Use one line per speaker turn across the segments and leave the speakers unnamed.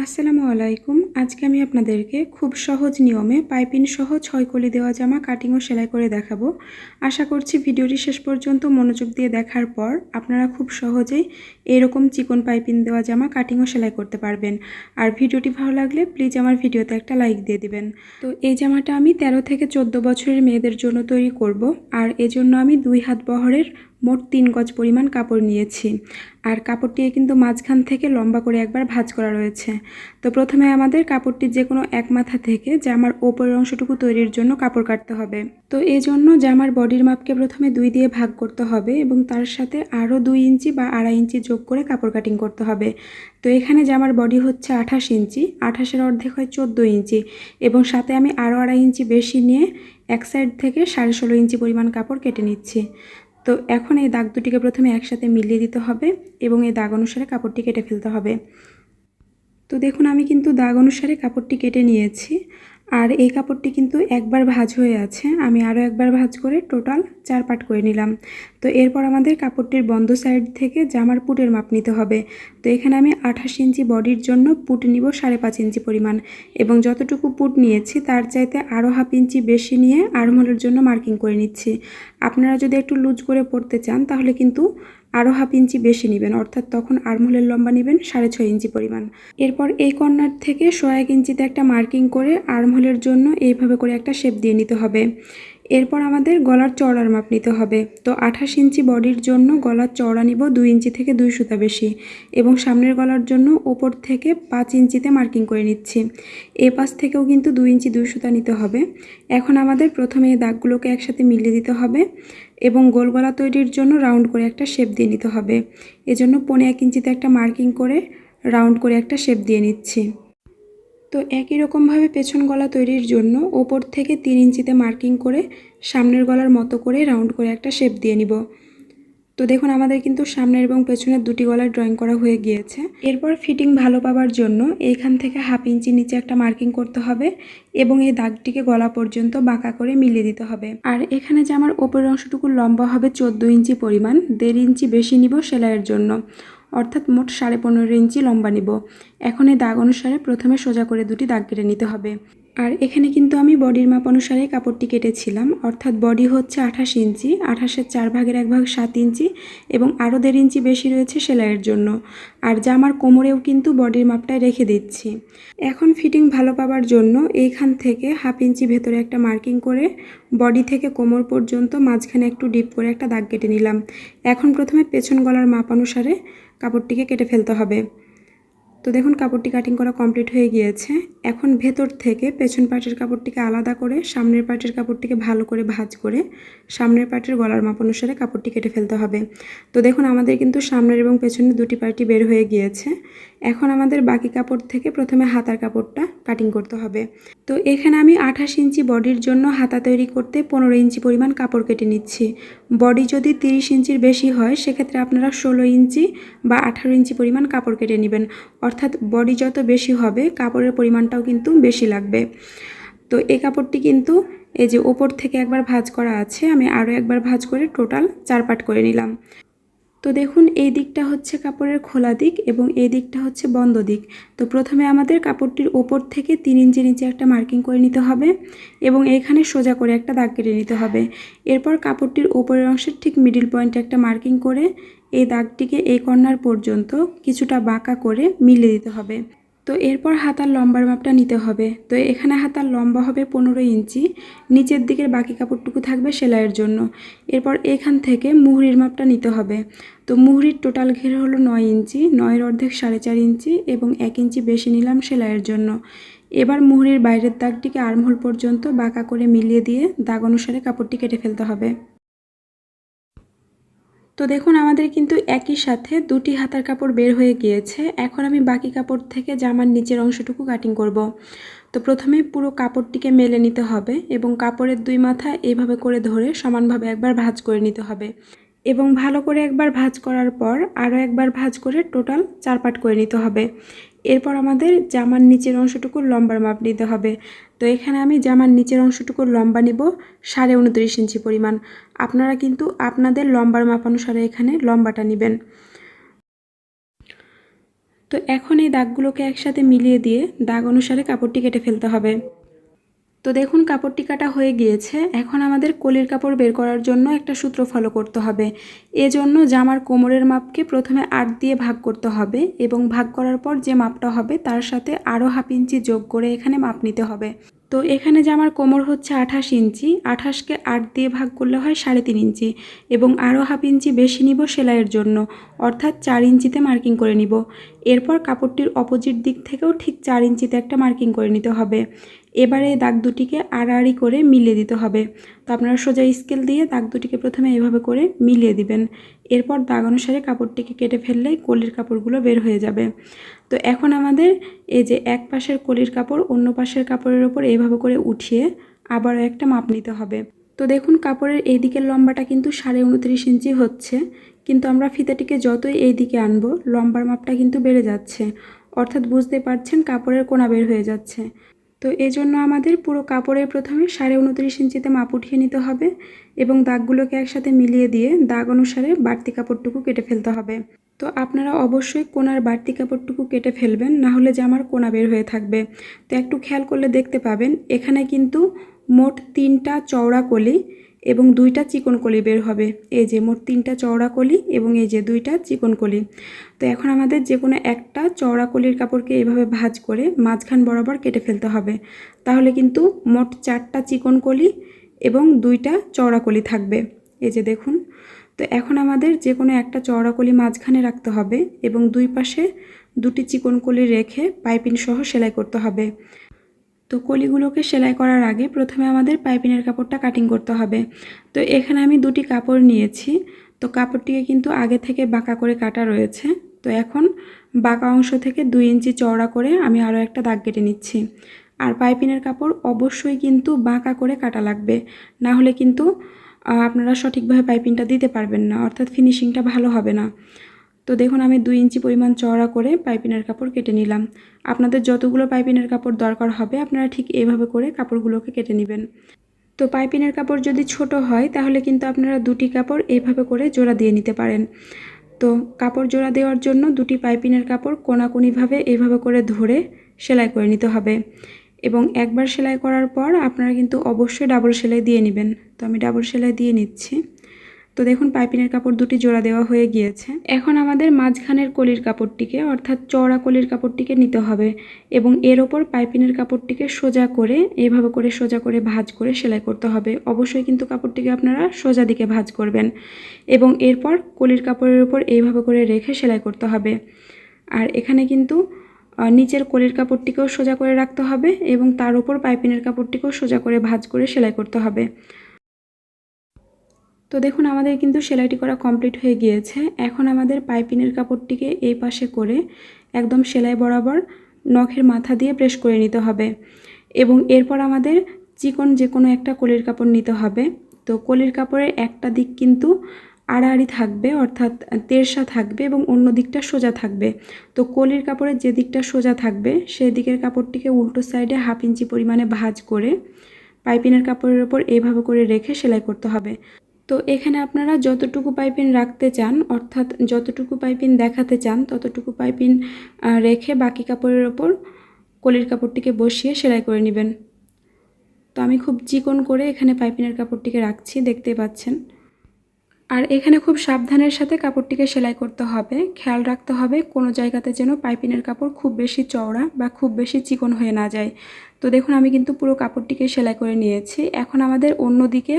আসসালামু আলাইকুম। আজকে আমি আপনাদেরকে খুব সহজ নিয়মে পাইপিং সহ 6 কলি দেওয়া জামা কাটিং ও সেলাই করে দেখাবো। আশা করছি ভিডিওটি শেষ পর্যন্ত মনোযোগ দিয়ে দেখার পর আপনারা খুব সহজেই এরকম চিকন পাইপিং দেওয়া জামা কাটিং ও সেলাই করতে পারবেন। আর ভিডিওটি ভালো লাগলে প্লিজ আমার ভিডিওতে একটা লাইক দিয়ে দিবেন। তো এই জামাটা আমি 13 থেকে 14 বছরের মেয়েদের জন্য তৈরি করব। আর এজন্য আমি 2 হাত বহরের মোট 3 গজ পরিমাণ কাপড় নিয়েছি। আর কাপড়টি কিন্তু মাঝখান থেকে লম্বা করে একবার ভাঁজ করা রয়েছে। তো প্রথমে আমাদের কাপড়টি যে কোনো এক মাথা থেকে জামার ওপরের অংশটুকু তৈরির জন্য কাপড় কাটতে হবে। তো এই জন্য জামার বডির মাপকে প্রথমে 2 দিয়ে ভাগ করতে হবে এবং তার সাথে আরও 2 ইঞ্চি বা 2.5 ইঞ্চি যোগ করে কাপড় কাটিং করতে হবে। তো এখানে জামার বডি হচ্ছে 28 ইঞ্চি, 28-এর অর্ধেক হয় 14 ইঞ্চি এবং সাথে আমি আরও 2.5 ইঞ্চি বেশি নিয়ে এক সাইড থেকে 16.5 ইঞ্চি পরিমাণ কাপড় কেটে নিচ্ছি। তো এখন এই দাগ দুটিকে প্রথমে একসাথে মিলিয়ে দিতে হবে এবং এই দাগ অনুসারে কাপড়টি কেটে ফেলতে হবে। তো দেখুন আমি কিন্তু দাগ অনুসারে কাপড়টি কেটে নিয়েছি। আর এই কাপড়টি কিন্তু একবার ভাঁজ হয়ে আছে, আমি আরও একবার ভাঁজ করে টোটাল 4 পার্ট করে নিলাম। তো এরপর আমাদের কাপড়টির বন্ধ সাইড থেকে জামার পুটের মাপ নিতে হবে। তো এখানে আমি 28 ইঞ্চি বডির জন্য পুট নিব 5.5 ইঞ্চি পরিমাণ এবং যতটুকু পুট নিয়েছি তার চাইতে আরও 1/2 ইঞ্চি বেশি নিয়ে আর্মহোলের জন্য মার্কিং করে নিচ্ছি। আপনারা যদি একটু লুজ করে পড়তে চান তাহলে কিন্তু আরও 1/2 ইঞ্চি বেশি নেবেন, অর্থাৎ তখন আর্মহোলের লম্বা নেবেন 6.5 ইঞ্চি পরিমাণ। এরপর এই কর্নার থেকে 1 ইঞ্চিতে একটা মার্কিং করে আর্মহোলের জন্য এইভাবে করে একটা শেপ দিয়ে নিতে হবে। এরপর আমাদের গলার চওড়ার মাপ নিতে হবে। তো 28 ইঞ্চি বডির জন্য গলার চওড়া নিব 2 ইঞ্চি থেকে 2 সুতা বেশি এবং সামনের গলার জন্য ওপর থেকে 5 ইঞ্চিতে মার্কিং করে নিচ্ছি। এই পাশ থেকেও কিন্তু 2 ইঞ্চি 2 সুতা নিতে হবে। এখন আমাদের প্রথমে এই দাগগুলোকে একসাথে মিলিয়ে দিতে হবে এবং গোল গলা তৈরির জন্য রাউন্ড করে একটা শেপ দিয়ে নিতে হবে। এজন্য 1.25 ইঞ্চিতে একটা মার্কিং করে রাউন্ড করে একটা শেপ দিয়ে নিচ্ছি। তো একই রকমভাবে পেছন গলা তৈরির জন্য ওপর থেকে 3 ইঞ্চিতে মার্কিং করে সামনের গলার মতো করে রাউন্ড করে একটা শেপ দিয়ে নিব। তো দেখুন আমাদের কিন্তু সামনের এবং পেছনের দুটি গলায় ড্রয়িং করা হয়ে গিয়েছে। এরপর ফিটিং ভালো পাওয়ার জন্য এইখান থেকে 1/2 ইঞ্চি নিচে একটা মার্কিং করতে হবে এবং এই দাগটিকে গলা পর্যন্ত বাঁকা করে মিলিয়ে দিতে হবে। আর এখানে যে আমার ওপরের অংশটুকু লম্বা হবে 14 ইঞ্চি পরিমাণ, 1.5 ইঞ্চি বেশি নিব সেলাইয়ের জন্য, অর্থাৎ মোট 15.5 ইঞ্চি লম্বা নিব। এখন এই দাগ অনুসারে প্রথমে সোজা করে দুটি দাগ কেটে নিতে হবে। আর এখানে কিন্তু আমি বডির মাপ অনুসারে কাপড়টি কেটেছিলাম, অর্থাৎ বডি হচ্ছে 28 ইঞ্চি, 28-এর 4 ভাগের 1 ভাগ 7 ইঞ্চি এবং আরও 1.5 ইঞ্চি বেশি রয়েছে সেলাইয়ের জন্য। আর জামার কোমরেও কিন্তু বডির মাপটাই রেখে দিচ্ছি। এখন ফিটিং ভালো পাওয়ার জন্য এইখান থেকে 1/2 ইঞ্চি ভেতরে একটা মার্কিং করে বডি থেকে কোমর পর্যন্ত মাঝখানে একটু ডিপ করে একটা দাগ কেটে নিলাম। এখন প্রথমে পেছন গলার মাপ অনুসারে কাপড়টিকে কেটে ফেলতে হবে। তো দেখুন কাপড়টি কাটিং করা কমপ্লিট হয়ে গিয়েছে। এখন ভেতর থেকে পেছন পার্টের কাপড়টিকে আলাদা করে সামনের পার্টের কাপড়টিকে ভালো করে ভাঁজ করে সামনের পার্টের গলার মাপ অনুসারে কাপড়টি কেটে ফেলতে হবে। তো দেখুন আমাদের কিন্তু সামনের এবং পেছনের দুটি পার্টই বের হয়ে গিয়েছে। এখন আমাদের বাকি কাপড় থেকে প্রথমে হাতার কাপড়টা কাটিং করতে হবে। তো এখানে আমি 28 ইঞ্চি বডির জন্য হাতা তৈরি করতে 15 ইঞ্চি পরিমাণ কাপড় কেটে নিচ্ছি। বডি যদি 30 ইঞ্চির বেশি হয় সেক্ষেত্রে আপনারা 16 ইঞ্চি বা 18 ইঞ্চি পরিমাণ কাপড় কেটে নেবেন, অর্থাৎ বডি যত বেশি হবে কাপড়ের পরিমাণটাও কিন্তু বেশি লাগবে। তো এই কাপড়টি কিন্তু এই যে ওপর থেকে একবার ভাঁজ করা আছে, আমি আরও একবার ভাঁজ করে টোটাল 4 পার্ট করে নিলাম। তো দেখুন এই দিকটা হচ্ছে কাপড়ের খোলা দিক এবং এই দিকটা হচ্ছে বন্ধ দিক। তো প্রথমে আমাদের কাপড়টির ওপর থেকে 3 ইঞ্চি নিচে একটা মার্কিং করে নিতে হবে এবং এইখানে সোজা করে একটা দাগ কেটে নিতে হবে। এরপর কাপড়টির ওপরের অংশের ঠিক মিডিল পয়েন্টে একটা মার্কিং করে এই দাগটিকে এই কর্নার পর্যন্ত কিছুটা বাঁকা করে মিলিয়ে দিতে হবে। তো এরপর হাতার লম্বার মাপটা নিতে হবে। তো এখানে হাতার লম্বা হবে 15 ইঞ্চি, নিচের দিকের বাকি কাপড়টুকু থাকবে সেলাইয়ের জন্য। এরপর এখান থেকে মুহুরির মাপটা নিতে হবে। তো মুহুরির টোটাল ঘের হলো 9 ইঞ্চি, 9-এর অর্ধেক 4.5 ইঞ্চি এবং 1 ইঞ্চি বেশি নিলাম সেলাইয়ের জন্য। এবার মুহুরির বাইরের দাগটিকে আর্মহোল পর্যন্ত বাঁকা করে মিলিয়ে দিয়ে দাগ অনুসারে কাপড়টি কেটে ফেলতে হবে। তো দেখুন আমাদের কিন্তু একই সাথে দুটি হাতার কাপড় বের হয়ে গিয়েছে। এখন আমি বাকি কাপড় থেকে জামার নিচের অংশটুকু কাটিং করব। তো প্রথমে পুরো কাপড়টিকে মেলে নিতে হবে এবং কাপড়ের 2 মাথা এইভাবে করে ধরে সমানভাবে একবার ভাঁজ করে নিতে হবে এবং ভালো করে একবার ভাঁজ করার পর আরও একবার ভাঁজ করে টোটাল 4 পার্ট করে নিতে হবে। এরপর আমাদের জামার নিচের অংশটুকুর লম্বার মাপ নিতে হবে। তো এখানে আমি জামার নিচের অংশটুকুর লম্বা নিব 29.5 ইঞ্চি পরিমাণ। আপনারা কিন্তু আপনাদের লম্বার মাপ অনুসারে এখানে লম্বাটা নেবেন। তো এখন এই দাগগুলোকে একসাথে মিলিয়ে দিয়ে দাগ অনুসারে কাপড়টি কেটে ফেলতে হবে। তো দেখুন কাপড়টি কাটা হয়ে গিয়েছে। এখন আমাদের কলির কাপড় বের করার জন্য একটা সূত্র ফলো করতে হবে। এজন্য জামার কোমরের মাপকে প্রথমে 8 দিয়ে ভাগ করতে হবে এবং ভাগ করার পর যে মাপটা হবে তার সাথে আরও 1/2 ইঞ্চি যোগ করে এখানে মাপ নিতে হবে। তো এখানে জামার কোমর হচ্ছে 28 ইঞ্চি, 28কে 8 দিয়ে ভাগ করলে হয় 3.5 ইঞ্চি এবং আরও 1/2 ইঞ্চি বেশি নিব সেলাইয়ের জন্য, অর্থাৎ 4 ইঞ্চিতে মার্কিং করে নিব। এরপর কাপড়টির অপোজিট দিক থেকেও ঠিক 4 ইঞ্চিতে একটা মার্কিং করে নিতে হবে। এবারে দাগ দুটিকে আড়াআড়ি করে মিলিয়ে দিতে হবে। তো আপনারা সোজা স্কেল দিয়ে দাগ দুটিকে প্রথমে এভাবে করে মিলিয়ে দিবেন। এরপর দাগ অনুসারে কাপড়টিকে কেটে ফেললেই কলির কাপড়গুলো বের হয়ে যাবে। তো এখন আমাদের এই যে এক পাশের কলির কাপড় অন্য পাশের কাপড়ের ওপর এইভাবে করে উঠিয়ে আবারও একটা মাপ নিতে হবে। তো দেখুন কাপড়ের এই দিকের লম্বাটা কিন্তু 29.5 ইঞ্চি হচ্ছে, কিন্তু আমরা ফিতাটিকে যতই এই দিকে আনবো লম্বার মাপটা কিন্তু বেড়ে যাচ্ছে, অর্থাৎ বুঝতে পারছেন কাপড়ের কোনা বের হয়ে যাচ্ছে। তো এই জন্য আমাদের পুরো কাপড়ের প্রথমে 29.5 ইঞ্চিতে মাপ উঠিয়ে নিতে হবে এবং দাগগুলোকে একসাথে মিলিয়ে দিয়ে দাগ অনুসারে বাড়তি কাপড়টুকু কেটে ফেলতে হবে। তো আপনারা অবশ্যই কোনার বাড়তি কাপড়টুকু কেটে ফেলবেন, না হলে জামার কোনা বের হয়ে থাকবে। তো একটু খেয়াল করলে দেখতে পাবেন এখানে কিন্তু মোট 3টা চওড়া কলি এবং 2টা চিকন কলি বের হবে। এই যে মোট 3টা চওড়া কলি এবং এই যে 2টা চিকন কলি। তো এখন আমাদের যে কোনো একটা চওড়া কলির কাপড়কে এভাবে ভাঁজ করে মাঝখান বরাবর কেটে ফেলতে হবে। তাহলে কিন্তু মোট 4টা চিকন কলি এবং 2টা চওড়া কলি থাকবে। এই যে দেখুন। তো এখন আমাদের যে কোনো একটা চওড়া কলি মাঝখানে রাখতে হবে এবং দুই পাশে 2টি চিকন কলি রেখে পাইপিং সহ সেলাই করতে হবে। তো কলিগুলোকে সেলাই করার আগে প্রথমে আমাদের পাইপিংয়ের কাপড়টা কাটিং করতে হবে। তো এখানে আমি 2টি কাপড় নিয়েছি। তো কাপড়টিকে কিন্তু আগে থেকে বাঁকা করে কাটা রয়েছে। তো এখন বাঁকা অংশ থেকে 2 ইঞ্চি চওড়া করে আমি আরও একটা দাগ কেটে নিচ্ছি। আর পাইপিংয়ের কাপড় অবশ্যই কিন্তু বাঁকা করে কাটা লাগবে, না হলে কিন্তু আপনারা সঠিকভাবে পাইপিংটা দিতে পারবেন না, অর্থাৎ ফিনিশিংটা ভালো হবে না। তো দেখুন আমি 2 ইঞ্চি পরিমাণ চওড়া করে পাইপিংয়ের কাপড় কেটে নিলাম। আপনাদের যতগুলো পাইপিংয়ের কাপড় দরকার হবে আপনারা ঠিক এইভাবে করে কাপড়গুলোকে কেটে নেবেন। তো পাইপিংয়ের কাপড় যদি ছোট হয় তাহলে কিন্তু আপনারা 2টি কাপড় এইভাবে করে জোড়া দিয়ে নিতে পারেন। তো কাপড় জোড়া দেওয়ার জন্য 2টি পাইপিংয়ের কাপড় কোনাকুনিভাবে এইভাবে করে ধরে সেলাই করে নিতে হবে এবং একবার সেলাই করার পর আপনারা কিন্তু অবশ্যই ডাবল সেলাই দিয়ে নেবেন। তো আমি ডাবল সেলাই দিয়ে নিচ্ছি। তো দেখুন পাইপিংয়ের কাপড় 2টি জোড়া দেওয়া হয়ে গিয়েছে। এখন আমাদের মাঝখানের কলির কাপড়টিকে অর্থাৎ চওড়া কলির কাপড়টিকে নিতে হবে এবং এর ওপর পাইপিংয়ের কাপড়টিকে সোজা করে এইভাবে করে সোজা করে ভাঁজ করে সেলাই করতে হবে। অবশ্যই কিন্তু কাপড়টিকে আপনারা সোজা দিকে ভাঁজ করবেন এবং এরপর কলির কাপড়ের ওপর এইভাবে করে রেখে সেলাই করতে হবে। আর এখানে কিন্তু নিচের কলির কাপড়টিকেও সোজা করে রাখতে হবে এবং তার উপর পাইপিংয়ের কাপড়টিকেও সোজা করে ভাঁজ করে সেলাই করতে হবে। তো দেখুন আমাদের কিন্তু সেলাইটি করা কমপ্লিট হয়ে গিয়েছে। এখন আমাদের পাইপিংয়ের কাপড়টিকে এই পাশে করে একদম সেলাই বরাবর নখের মাথা দিয়ে প্রেস করে নিতে হবে এবং এরপর আমাদের চিকন যে কোনো একটা কলির কাপড় নিতে হবে। তো কলির কাপড়ের একটা দিক কিন্তু আড়াআড়ি থাকবে, অর্থাৎ তেরসা থাকবে এবং অন্য দিকটা সোজা থাকবে। তো কলির কাপড়ের যে দিকটা সোজা থাকবে সেই দিকের কাপড়টিকে উল্টো সাইডে 1/2 ইঞ্চি পরিমাণে ভাঁজ করে পাইপিংয়ের কাপড়ের ওপর এইভাবে করে রেখে সেলাই করতে হবে। তো এখানে আপনারা যতটুকু পাইপিং রাখতে চান, অর্থাৎ যতটুকু পাইপিং দেখাতে চান ততটুকু পাইপিং রেখে বাকি কাপড়ের ওপর কলির কাপড়টিকে বসিয়ে সেলাই করে নেবেন। তো আমি খুব চিকন করে এখানে পাইপিংয়ের কাপড়টিকে রাখছি, দেখতে পাচ্ছেন। আর এখানে খুব সাবধানের সাথে কাপড়টিকে সেলাই করতে হবে। খেয়াল রাখতে হবে কোনো জায়গাতে যেন পাইপিংয়ের কাপড় খুব বেশি চওড়া বা খুব বেশি চিকন হয়ে না যায়। তো দেখুন আমি কিন্তু পুরো কাপড়টিকে সেলাই করে নিয়েছি। এখন আমাদের অন্য দিকে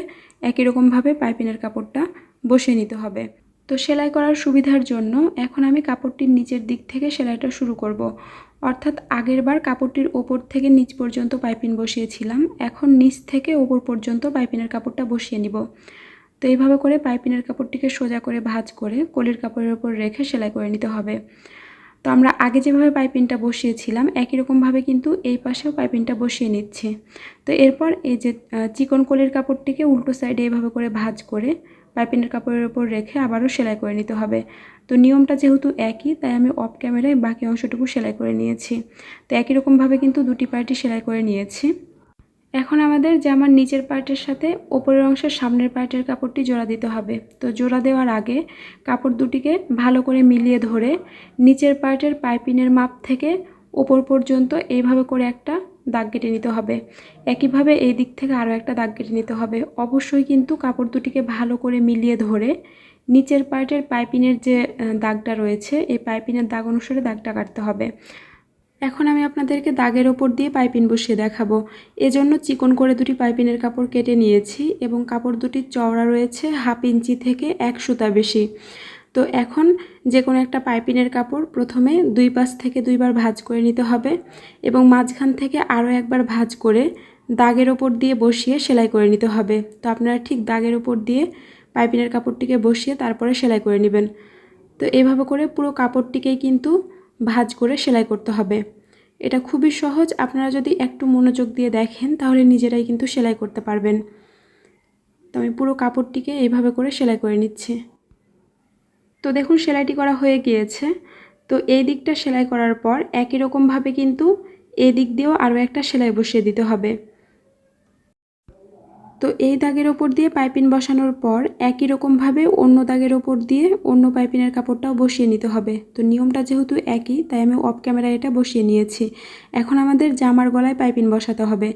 একই রকমভাবে পাইপিংয়ের কাপড়টা বসিয়ে নিতে হবে। তো সেলাই করার সুবিধার জন্য এখন আমি কাপড়টির নিচের দিক থেকে সেলাইটা শুরু করব। অর্থাৎ আগের বার কাপড়টির ওপর থেকে নিচ পর্যন্ত পাইপিং বসিয়েছিলাম, এখন নিচ থেকে ওপর পর্যন্ত পাইপিংয়ের কাপড়টা বসিয়ে নিব। তো এইভাবে করে পাইপিংয়ের কাপড়টিকে সোজা করে ভাঁজ করে কলির কাপড়ের ওপর রেখে সেলাই করে নিতে হবে। তো আমরা আগে যেভাবে পাইপিংটা বসিয়েছিলাম একই রকমভাবে কিন্তু এই পাশেও পাইপিংটা বসিয়ে নিচ্ছি। তো এরপর এই যে চিকন কলির কাপড়টিকে উল্টো সাইডে এইভাবে করে ভাঁজ করে পাইপিংয়ের কাপড়ের ওপর রেখে আবারও সেলাই করে নিতে হবে। তো নিয়মটা যেহেতু একই তাই আমি অফ ক্যামেরায় বাকি অংশটুকু সেলাই করে নিয়েছি। তো একই রকমভাবে কিন্তু 2টি পার্টি সেলাই করে নিয়েছি। এখন আমাদের জামার নিচের পার্টের সাথে ওপরের অংশের সামনের পার্টের কাপড়টি জোড়া দিতে হবে। তো জোড়া দেওয়ার আগে কাপড় দুটিকে ভালো করে মিলিয়ে ধরে নিচের পার্টের পাইপিংয়ের মাপ থেকে ওপর পর্যন্ত এইভাবে করে একটা দাগ কেটে নিতে হবে। একইভাবে এই দিক থেকে আরও একটা দাগ কেটে নিতে হবে। অবশ্যই কিন্তু কাপড় দুটিকে ভালো করে মিলিয়ে ধরে নিচের পার্টের পাইপিংয়ের যে দাগটা রয়েছে এই পাইপিংয়ের দাগ অনুসারে দাগটা কাটতে হবে। এখন আমি আপনাদেরকে দাগের ওপর দিয়ে পাইপিং বসিয়ে দেখাবো। এজন্য চিকন করে দুটি পাইপিংয়ের কাপড় কেটে নিয়েছি এবং কাপড় দুটির চওড়া রয়েছে 1/2 ইঞ্চি থেকে 1 সুতা বেশি। তো এখন যে কোনো একটা পাইপিংয়ের কাপড় প্রথমে 2 পাশ থেকে 2 বার ভাঁজ করে নিতে হবে এবং মাঝখান থেকে আরও একবার ভাঁজ করে দাগের ওপর দিয়ে বসিয়ে সেলাই করে নিতে হবে। তো আপনারা ঠিক দাগের ওপর দিয়ে পাইপিংয়ের কাপড়টিকে বসিয়ে তারপরে সেলাই করে নেবেন। তো এইভাবে করে পুরো কাপড়টিকেই কিন্তু ভাঁজ করে সেলাই করতে হবে। এটা খুবই সহজ, আপনারা যদি একটু মনোযোগ দিয়ে দেখেন তাহলে নিজেরাই কিন্তু সেলাই করতে পারবেন। তো আমি পুরো কাপড়টিকে এইভাবে করে সেলাই করে নিচ্ছি। তো দেখুন সেলাইটি করা হয়ে গিয়েছে। তো এই দিকটা সেলাই করার পর একই রকমভাবে কিন্তু এই দিক দিয়েও আরও একটা সেলাই বসিয়ে দিতে হবে। তো এই দাগের ওপর দিয়ে পাইপিং বসানোর পর একই রকমভাবে অন্য দাগের ওপর দিয়ে অন্য পাইপিংয়ের কাপড়টাও বসিয়ে নিতে হবে। তো নিয়মটা যেহেতু একই তাই আমি অফ ক্যামেরায় এটা বসিয়ে নিয়েছি। এখন আমাদের জামার গলায় পাইপিং বসাতে হবে।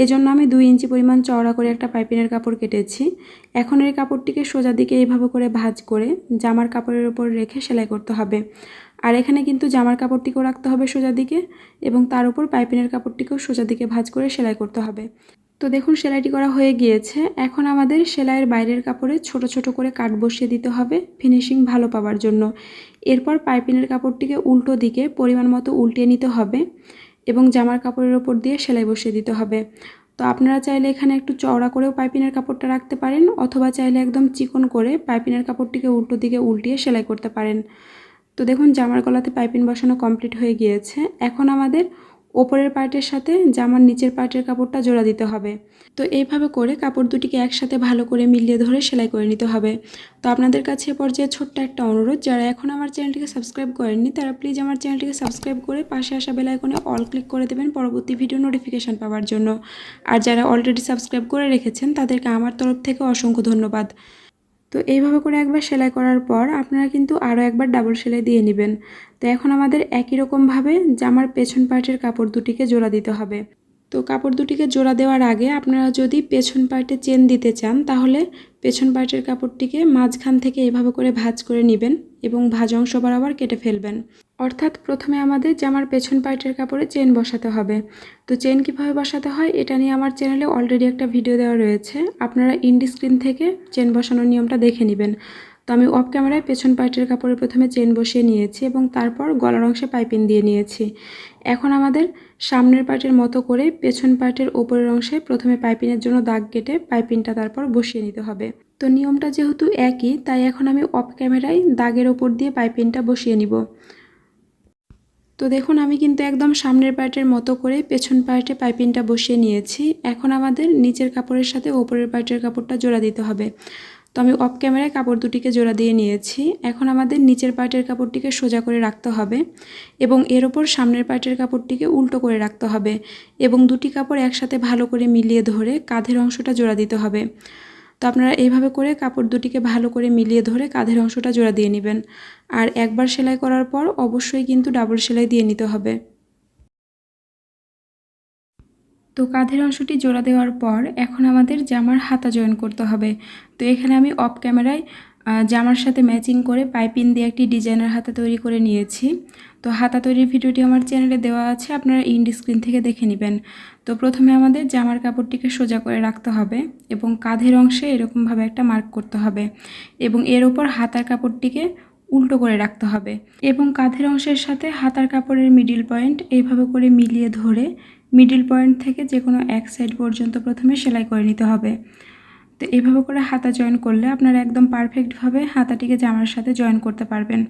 এজন্য আমি 2 ইঞ্চি পরিমাণ চওড়া করে একটা পাইপিংয়ের কাপড় কেটেছি। এখন এই কাপড়টিকে সোজা দিকে এইভাবে করে ভাঁজ করে জামার কাপড়ের ওপর রেখে সেলাই করতে হবে। আর এখানে কিন্তু জামার কাপড়টিকেও রাখতে হবে সোজা দিকে এবং তার উপর পাইপিংয়ের কাপড়টিকেও সোজা দিকে ভাঁজ করে সেলাই করতে হবে। তো দেখুন সেলাইটি করা হয়ে গিয়েছে। এখন আমাদের সেলাইয়ের বাইরের কাপড়ে ছোট ছোট করে কাট বসিয়ে দিতে হবে ফিনিশিং ভালো পাওয়ার জন্য। এরপর পাইপিংয়ের কাপড়টিকে উল্টো দিকে পরিমাণ মতো উল্টিয়ে নিতে হবে এবং জামার কাপড়ের ওপর দিয়ে সেলাই বসিয়ে দিতে হবে। তো আপনারা চাইলে এখানে একটু চওড়া করেও পাইপিংয়ের কাপড়টা রাখতে পারেন অথবা চাইলে একদম চিকন করে পাইপিংয়ের কাপড়টিকে উল্টো দিকে উল্টিয়ে সেলাই করতে পারেন। তো দেখুন জামার গলাতে পাইপিং বসানো কমপ্লিট হয়ে গিয়েছে। এখন আমাদের ওপরের পার্টের সাথে জামার নিচের পার্টের কাপড়টা জোড়া দিতে হবে। তো এইভাবে করে কাপড় দুটিকে একসাথে ভালো করে মিলিয়ে ধরে সেলাই করে নিতে হবে। তো আপনাদের কাছে এ পর্যায়ে ছোট্ট একটা অনুরোধ, যারা এখন আমার চ্যানেলটিকে সাবস্ক্রাইব করেননি তারা প্লিজ আমার চ্যানেলটিকে সাবস্ক্রাইব করে পাশে আসা বেল আইকনে অল ক্লিক করে দেবেন পরবর্তী ভিডিও নোটিফিকেশান পাওয়ার জন্য। আর যারা অলরেডি সাবস্ক্রাইব করে রেখেছেন তাদেরকে আমার তরফ থেকে অসংখ্য ধন্যবাদ। তো এইভাবে করে একবার সেলাই করার পর আপনারা কিন্তু আরও একবার ডাবল সেলাই দিয়ে নেবেন। তো এখন আমাদের একই রকমভাবে জামার পেছন পার্টের কাপড় দুটিকে জোড়া দিতে হবে। তো কাপড় দুটিকে জোড়া দেওয়ার আগে আপনারা যদি পেছন পার্টে চেন দিতে চান তাহলে পেছন পার্টের কাপড়টিকে মাঝখান থেকে এভাবে করে ভাঁজ করে নেবেন এবং ভাঁজ অংশ বরাবর কেটে ফেলবেন। অর্থাৎ প্রথমে আমাদের জামার পেছন পার্টের কাপড়ে চেন বসাতে হবে। তো চেন কীভাবে বসাতে হয় এটা নিয়ে আমার চ্যানেলে অলরেডি একটা ভিডিও দেওয়া রয়েছে, আপনারা ইন্ডি স্ক্রিন থেকে চেন বসানোর নিয়মটা দেখে নেবেন। তো আমি অফ ক্যামেরায় পেছন পার্টের কাপড়ে প্রথমে চেন বসিয়ে নিয়েছি এবং তারপর গলার অংশে পাইপিং দিয়ে নিয়েছি। এখন আমাদের সামনের পার্টের মতো করে পেছন পার্টের ওপরের অংশে প্রথমে পাইপিংয়ের জন্য দাগ কেটে পাইপিংটা তারপর বসিয়ে নিতে হবে। তো নিয়মটা যেহেতু একই তাই এখন আমি অফ ক্যামেরায় দাগের ওপর দিয়ে পাইপিংটা বসিয়ে নিব। তো দেখুন আমি কিন্তু একদম সামনের পার্টের মতো করে পেছন পার্টে পাইপিংটা বসিয়ে নিয়েছি। এখন আমাদের নিচের কাপড়ের সাথে ওপরের পার্টের কাপড়টা জোড়া দিতে হবে। তো আমি অফ ক্যামেরায় কাপড় দুটিকে জোড়া দিয়ে নিয়েছি। এখন আমাদের নিচের পার্টের কাপড়টিকে সোজা করে রাখতে হবে এবং এর ওপর সামনের পার্টের কাপড়টিকে উল্টো করে রাখতে হবে এবং দুটি কাপড় একসাথে ভালো করে মিলিয়ে ধরে কাঁধের অংশটা জোড়া দিতে হবে। তো আপনারা এইভাবে করে কাপড় দুটিকে ভালো করে মিলিয়ে ধরে কাঁধের অংশটা জোড়া দিয়ে নেবেন। আর একবার সেলাই করার পর অবশ্যই কিন্তু ডাবল সেলাই দিয়ে নিতে হবে। তো কাঁধের অংশটি জোড়া দেওয়ার পর এখন আমাদের জামার হাতা জয়েন করতে হবে। তো এখানে আমি অফ ক্যামেরায় জামার সাথে ম্যাচিং করে পাইপিং দিয়ে একটি ডিজাইনার হাতা তৈরি করে নিয়েছি। তো হাতা তৈরির ভিডিওটি আমার চ্যানেলে দেওয়া আছে, আপনারা ইন্ডি স্ক্রিন থেকে দেখে নেবেন। তো প্রথমে আমাদের জামার কাপড়টিকে সোজা করে রাখতে হবে এবং কাঁধের অংশে এরকমভাবে একটা মার্ক করতে হবে এবং এর ওপর হাতার কাপড়টিকে উল্টো করে রাখতে হবে এবং কাঁধের অংশের সাথে হাতার কাপড়ের মিডিল পয়েন্ট এইভাবে করে মিলিয়ে ধরে মিডিল পয়েন্ট থেকে যে কোনো এক সাইড পর্যন্ত প্রথমে সেলাই করে নিতে হবে। তো এইভাবে করে হাতা জয়েন করলে আপনারা একদম পারফেক্টভাবে হাতাটিকে জামার সাথে জয়েন করতে পারবেন।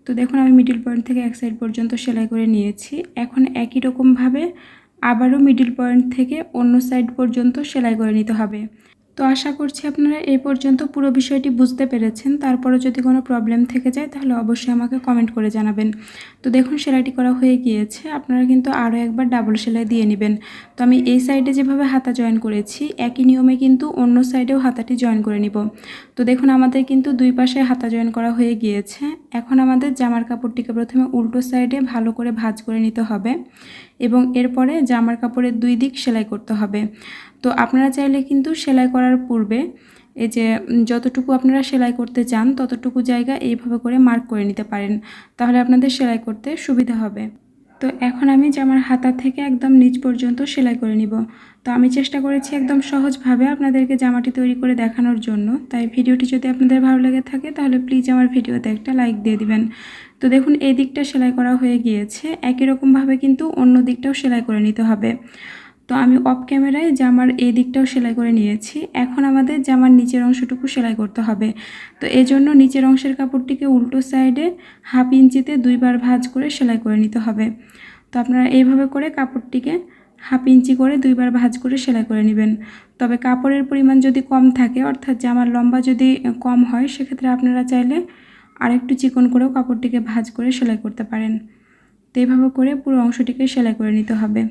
তো দেখুন আমি মিডিল পয়েন্ট থেকে এক সাইড পর্যন্ত সেলাই করে নিয়েছি। এখন একই রকমভাবে আবারও মিডিল পয়েন্ট থেকে অন্য সাইড পর্যন্ত সেলাই করে নিতে হবে। তো আশা করছি আপনারা এই পর্যন্ত পুরো বিষয়টি বুঝতে পেরেছেন। তারপরে যদি কোনো প্রবলেম থেকে যায় তাহলে অবশ্যই আমাকে কমেন্ট করে জানাবেন। তো দেখুন সেলাইটি করা হয়ে গিয়েছে। আপনারা কিন্তু আরও একবার ডাবল সেলাই দিয়ে নেবেন। তো আমি এই সাইডে যেভাবে হাতা জয়েন করেছি একই নিয়মে কিন্তু অন্য সাইডেও হাতাটি জয়েন করে নিব। তো দেখুন আমাদের কিন্তু দুই পাশে হাতা জয়েন করা হয়ে গিয়েছে। এখন আমাদের জামার কাপড়টিকে প্রথমে উল্টো সাইডে ভালো করে ভাঁজ করে নিতে হবে এবং এরপরে জামার কাপড়ের দুই দিক সেলাই করতে হবে। তো আপনারা চাইলে কিন্তু সেলাই করার পূর্বে এই যে যতটুকু আপনারা সেলাই করতে চান ততটুকু জায়গা এইভাবে করে মার্ক করে নিতে পারেন, তাহলে আপনাদের সেলাই করতে সুবিধা হবে। তো এখন আমি জামার হাতা থেকে একদম নিচ পর্যন্ত সেলাই করে নিব। তো আমি চেষ্টা করেছি একদম সহজভাবে আপনাদেরকে জামাটি তৈরি করে দেখানোর জন্য। তাই ভিডিওটি যদি আপনাদের ভালো লেগে থাকে তাহলে প্লিজ আমার ভিডিওতে একটা লাইক দিয়ে দিবেন। তো দেখুন এই দিকটা সেলাই করা হয়ে গিয়েছে, একই রকমভাবে কিন্তু অন্য দিকটাও সেলাই করে নিতে হবে। তো আমি অফ ক্যামেরায় জামার এই দিকটাও সেলাই করে নিয়েছি। এখন আমাদের জামার নিচের অংশটুকু সেলাই করতে হবে। তো এই জন্য নিচের অংশের কাপড়টিকে উল্টো সাইডে 1/2 ইঞ্চিতে দুইবার ভাঁজ করে সেলাই করে নিতে হবে। তো আপনারা এইভাবে করে কাপড়টিকে 1/2 ইঞ্চি করে দুইবার ভাঁজ করে সেলাই করে নেবেন। তবে কাপড়ের পরিমাণ যদি কম থাকে, অর্থাৎ জামার লম্বা যদি কম হয়, সেক্ষেত্রে আপনারা চাইলে আরেকটু চিকন করেও কাপড়টিকে ভাঁজ করে সেলাই করতে পারেন। তো এইভাবে করে পুরো অংশটিকে সেলাই করে নিতে হবে।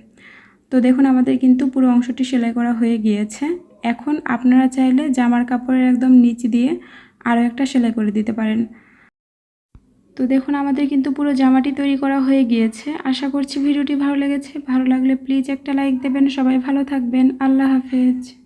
তো দেখুন আমাদের কিন্তু পুরো অংশটি সেলাই করা হয়ে গিয়েছে। এখন আপনারা চাইলে জামার কাপড়ের একদম নিচ দিয়ে আরও একটা সেলাই করে দিতে পারেন। তো দেখুন আমাদের কিন্তু পুরো জামাটি তৈরি করা হয়ে গিয়েছে। আশা করছি ভিডিওটি ভালো লেগেছে। ভালো লাগলে প্লিজ একটা লাইক দেবেন। সবাই ভালো থাকবেন। আল্লাহ হাফেজ।